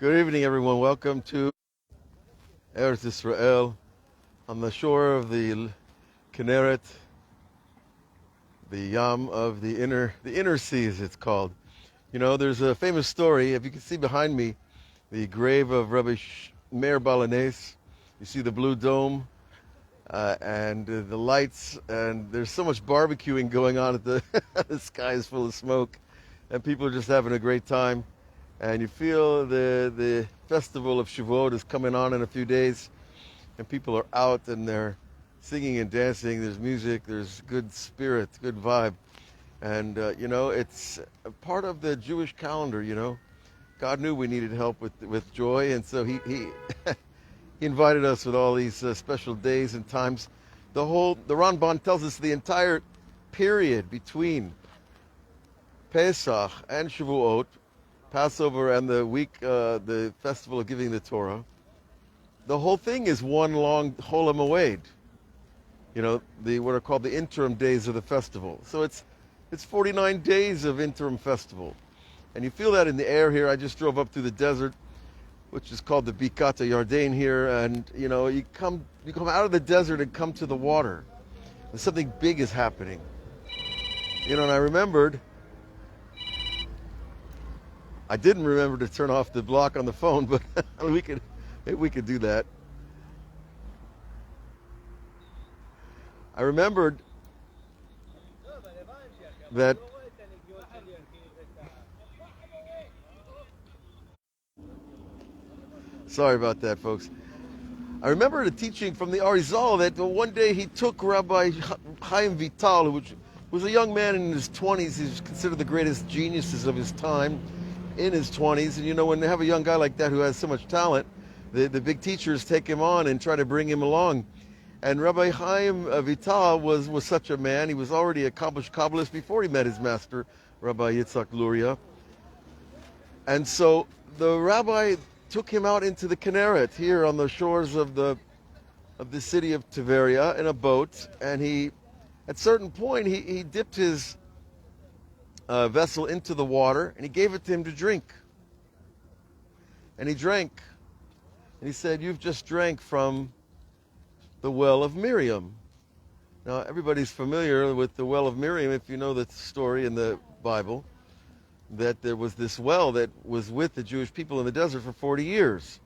Good evening, everyone. Welcome to Eretz Israel on the shore of the Kinneret, the Yam of the inner seas, it's called. You know, there's a famous story. If you can see behind me, the grave of Rabbi Meir Balanes. You see the blue dome and the lights, and there's so much barbecuing going on at the the sky is full of smoke, and people are just having a great time. And you feel the festival of Shavuot is coming on in a few days, and people are out and they're singing and dancing. There's music, there's good spirit, good vibe. And, it's a part of the Jewish calendar, God knew we needed help with joy, and so he he invited us with all these special days and times. The Ramban tells us the entire period between Pesach and Shavuot, Passover and the week, the festival of giving the Torah, the whole thing is one long Chol HaMoed. What are called the interim days of the festival. So it's 49 days of interim festival, and you feel that in the air here. I just drove up through the desert, which is called the Bikat Yarden here, and you come out of the desert and come to the water, and something big is happening. And I didn't remember to turn off the block on the phone, but maybe we could do that. I remembered that sorry about that, folks. I remember the teaching from the Arizal that one day he took Rabbi Chaim Vital, who was a young man in his 20s. He's considered the greatest geniuses of his time in his 20s. And when they have a young guy like that who has so much talent, the big teachers take him on and try to bring him along. And Rabbi Chaim Vital was such a man. He was already accomplished Kabbalist before he met his master, Rabbi Yitzhak Luria. And so the rabbi took him out into the Kinneret here on the shores of the city of Tiberia in a boat. And at a certain point, he dipped his vessel into the water, and he gave it to him to drink. And he drank. And he said, "You've just drank from the Well of Miriam." Now, everybody's familiar with the Well of Miriam, if you know the story in the Bible, that there was this well that was with the Jewish people in the desert for 40 years.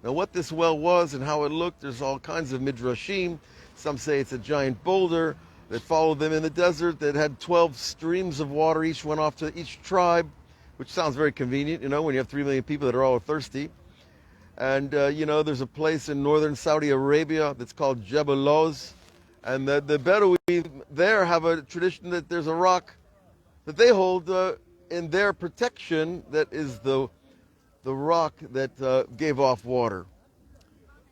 Now, what this well was and how it looked, there's all kinds of midrashim. Some say it's a giant boulder that followed them in the desert that had 12 streams of water. Each went off to each tribe, which sounds very convenient, when you have 3 million people that are all thirsty. And, there's a place in northern Saudi Arabia that's called Jebel Loz. And the Bedouin there have a tradition that there's a rock that they hold in their protection that is the rock that gave off water.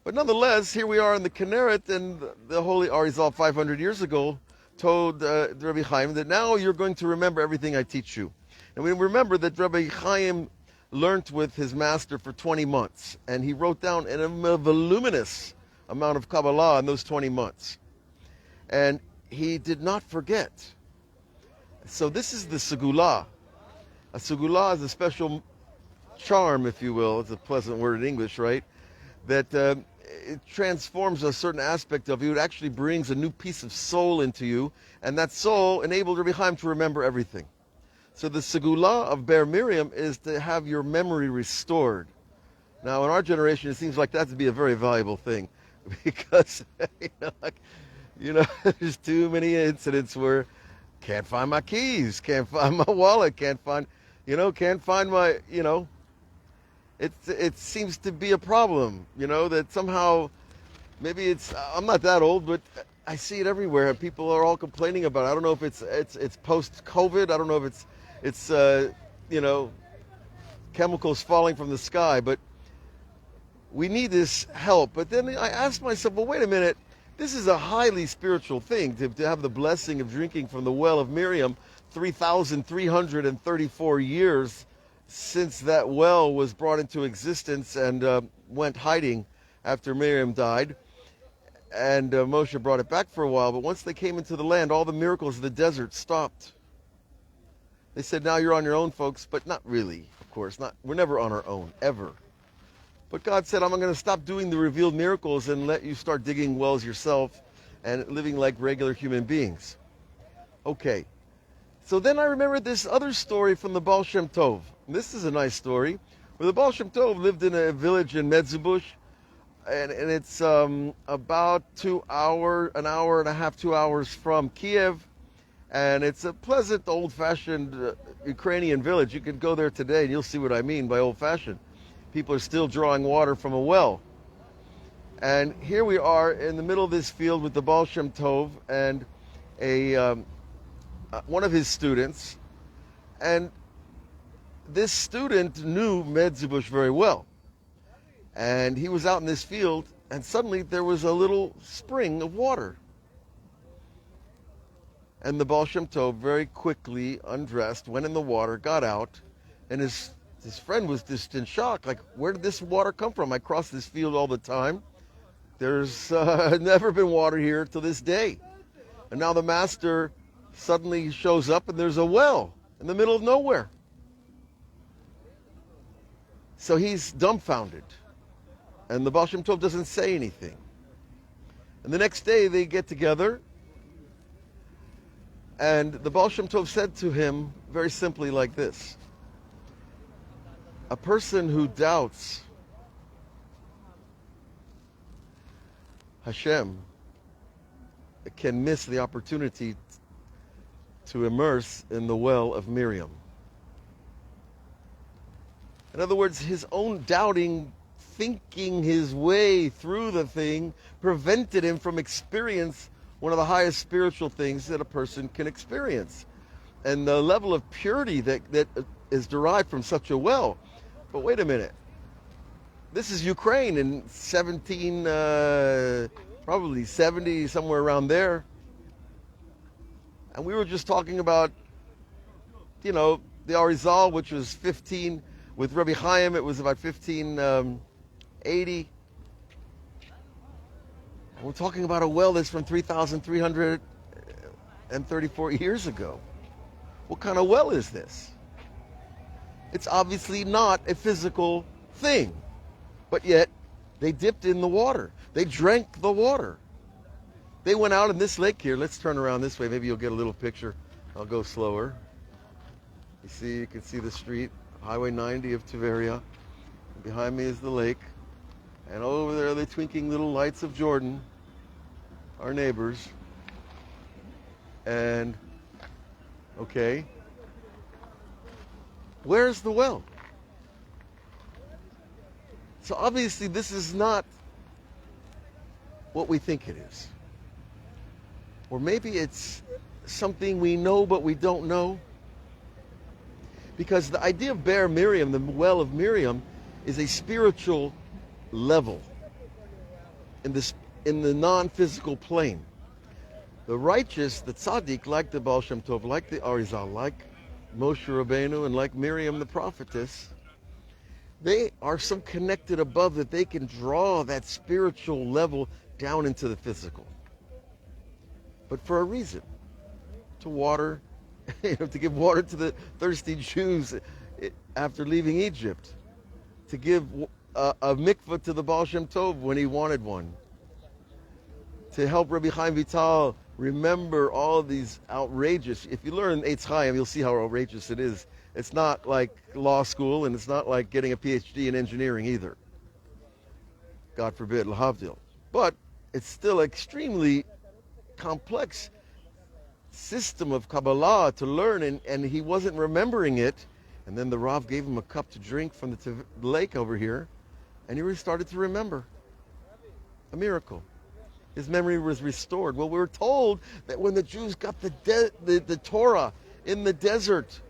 But nonetheless, here we are in the Kinneret, and the Holy Arizal 500 years ago told Rabbi Chaim that now you're going to remember everything I teach you. And we remember that Rabbi Chaim learned with his master for 20 months, and he wrote down a voluminous amount of Kabbalah in those 20 months. And he did not forget. So this is the Segula. A Segula is a special charm, if you will. It's a pleasant word in English, right? That it transforms a certain aspect of you. It actually brings a new piece of soul into you, and that soul enabled Rabbi Chaim to remember everything. So the Segula of Ber Miriam is to have your memory restored. Now, in our generation, it seems like that to be a very valuable thing, because there's too many incidents where can't find my keys, can't find my wallet, can't find my, it seems to be a problem, that somehow, maybe I'm not that old, but I see it everywhere, and people are all complaining about it. I don't know if it's post-COVID. I don't know if it's chemicals falling from the sky, but we need this help. But then I asked myself, well, wait a minute, this is a highly spiritual thing, to have the blessing of drinking from the Well of Miriam, 3,334 years since that well was brought into existence and went hiding after Miriam died. And Moshe brought it back for a while, but once they came into the land, all the miracles of the desert stopped. They said, now you're on your own, folks, but not really, of course. We're never on our own, ever. But God said, I'm going to stop doing the revealed miracles and let you start digging wells yourself and living like regular human beings. Okay. So then I remembered this other story from the Baal Shem Tov. This is a nice story, where the Baal Shem Tov lived in a village in Medzubush, and it's about an hour and a half, 2 hours from Kiev, and it's a pleasant, old-fashioned Ukrainian village. You could go there today, and you'll see what I mean by old-fashioned. People are still drawing water from a well. And here we are in the middle of this field with the Baal Shem Tov and one of his students. And this student knew Medzubush very well. And he was out in this field, and suddenly there was a little spring of water. And the Baal Shem Tov very quickly undressed, went in the water, got out, and his friend was just in shock. Like, where did this water come from? I cross this field all the time. There's never been water here to this day. And now the master suddenly shows up and there's a well in the middle of nowhere. So he's dumbfounded. And the Baal Shem Tov doesn't say anything. And the next day they get together. And the Baal Shem Tov said to him very simply like this: a person who doubts Hashem can miss the opportunity to immerse in the Well of Miriam. In other words, his own doubting, thinking his way through the thing, prevented him from experience one of the highest spiritual things that a person can experience. And the level of purity that is derived from such a well. But wait a minute. This is Ukraine in probably 70, somewhere around there. And we were just talking about, the Arizal, which was 15. With Rabbi Chaim, it was about 1580. And we're talking about a well that's from 3,334 years ago. What kind of well is this? It's obviously not a physical thing. But yet, they dipped in the water. They drank the water. They went out in this lake here. Let's turn around this way. Maybe you'll get a little picture. I'll go slower. You can see the street, Highway 90 of Tiberia. Behind me is the lake. And over there, the twinkling little lights of Jordan, our neighbors. And, okay, where's the well? So obviously this is not what we think it is. Or maybe it's something we know but we don't know. Because the idea of Be'er Miriam, the Well of Miriam, is a spiritual level in the non-physical plane. The righteous, the tzaddik, like the Baal Shem Tov, like the Arizal, like Moshe Rabbeinu, and like Miriam the prophetess, they are so connected above that they can draw that spiritual level down into the physical. But for a reason, to water, to give water to the thirsty Jews after leaving Egypt, to give a mikvah to the Baal Shem Tov when he wanted one, to help Rabbi Chaim Vital remember all these outrageous, if you learn Eitz Chaim, you'll see how outrageous it is. It's not like law school, and it's not like getting a PhD in engineering either. God forbid, lahavdil. But it's still extremely complex system of Kabbalah to learn, and he wasn't remembering it. And then the Rav gave him a cup to drink from the lake over here, and he started to remember. A miracle. His memory was restored. Well, we were told that when the Jews got the Torah in the desert,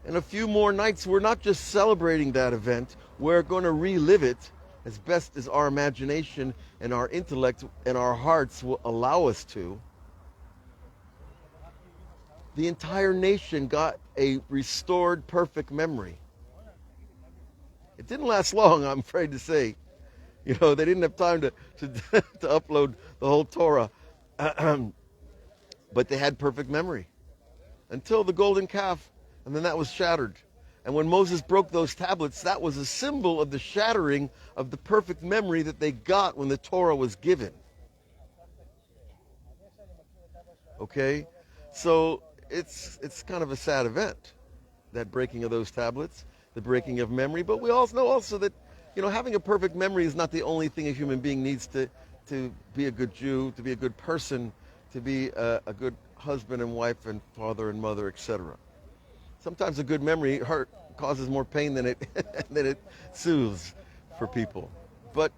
in a few more nights, we're not just celebrating that event, we're going to relive it as best as our imagination and our intellect and our hearts will allow us to. The entire nation got a restored, perfect memory. It didn't last long, I'm afraid to say. They didn't have time to upload the whole Torah. But they had perfect memory until the golden calf, and then that was shattered. And when Moses broke those tablets, that was a symbol of the shattering of the perfect memory that they got when the Torah was given. Okay? So it's kind of a sad event, that breaking of those tablets, the breaking of memory. But we also know also that, having a perfect memory is not the only thing a human being needs to be a good Jew, to be a good person, to be a good husband and wife and father and mother, etc. Sometimes a good memory causes more pain than it than it soothes for people. But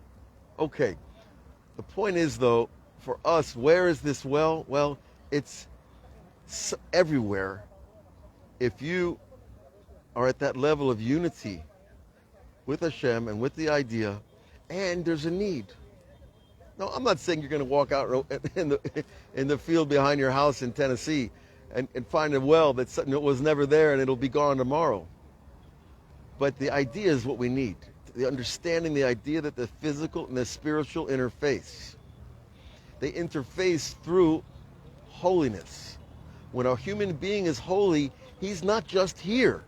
okay, the point is though, for us, where is this well? Well, it's everywhere. If you are at that level of unity with Hashem and with the idea, and there's a need. No, I'm not saying you're going to walk out in the field behind your house in Tennessee and find a well that was never there and it'll be gone tomorrow. But the idea is what we need. The understanding, the idea that the physical and the spiritual interface. They interface through holiness. When a human being is holy, he's not just here.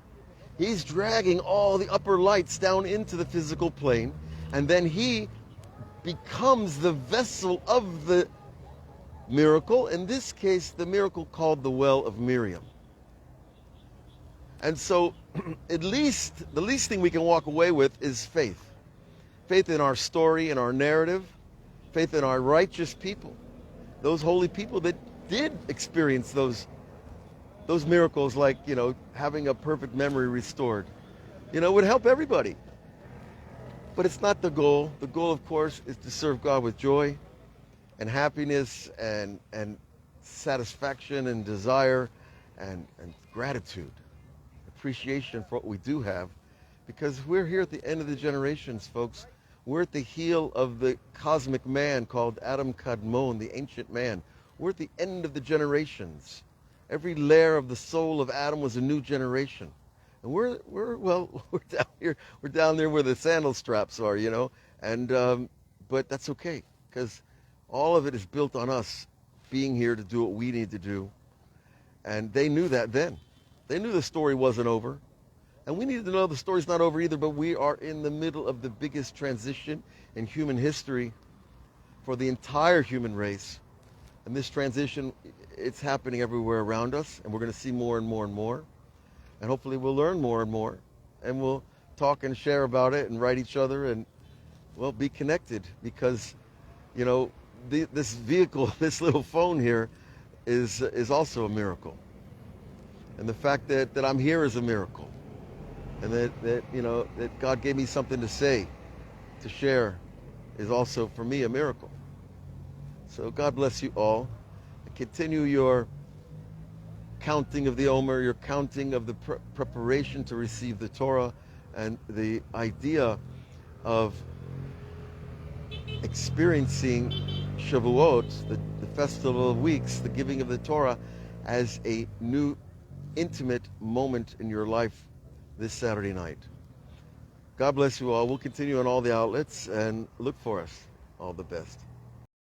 He's dragging all the upper lights down into the physical plane, and then he becomes the vessel of the miracle, in this case, the miracle called the Well of Miriam. And so, the least thing we can walk away with is faith. Faith in our story, in our narrative, faith in our righteous people, those holy people that did experience those miracles, like, having a perfect memory restored. Would help everybody. But it's not the goal. The goal, of course, is to serve God with joy and happiness and satisfaction and desire and gratitude, appreciation for what we do have, because we're here at the end of the generations, folks. We're at the heel of the cosmic man called Adam Kadmon, the ancient man. We're at the end of the generations. Every layer of the soul of Adam was a new generation. And we're down here. We're down there where the sandal straps are, and but that's okay, because all of it is built on us being here to do what we need to do. And they knew that then. They knew the story wasn't over. And we needed to know the story's not over either, but we are in the middle of the biggest transition in human history for the entire human race. And this transition, it's happening everywhere around us, and we're going to see more and more and more. And hopefully we'll learn more and more, and we'll talk and share about it and write each other and, be connected, because, this vehicle, this little phone here is also a miracle. And the fact that I'm here is a miracle. And that God gave me something to say, to share, is also, for me, a miracle. So God bless you all. Continue your counting of the Omer, your counting of the preparation to receive the Torah, and the idea of experiencing Shavuot, the Festival of Weeks, the giving of the Torah, as a new, intimate moment in your life this Saturday night. God bless you all. We'll continue on all the outlets, and look for us. All the best.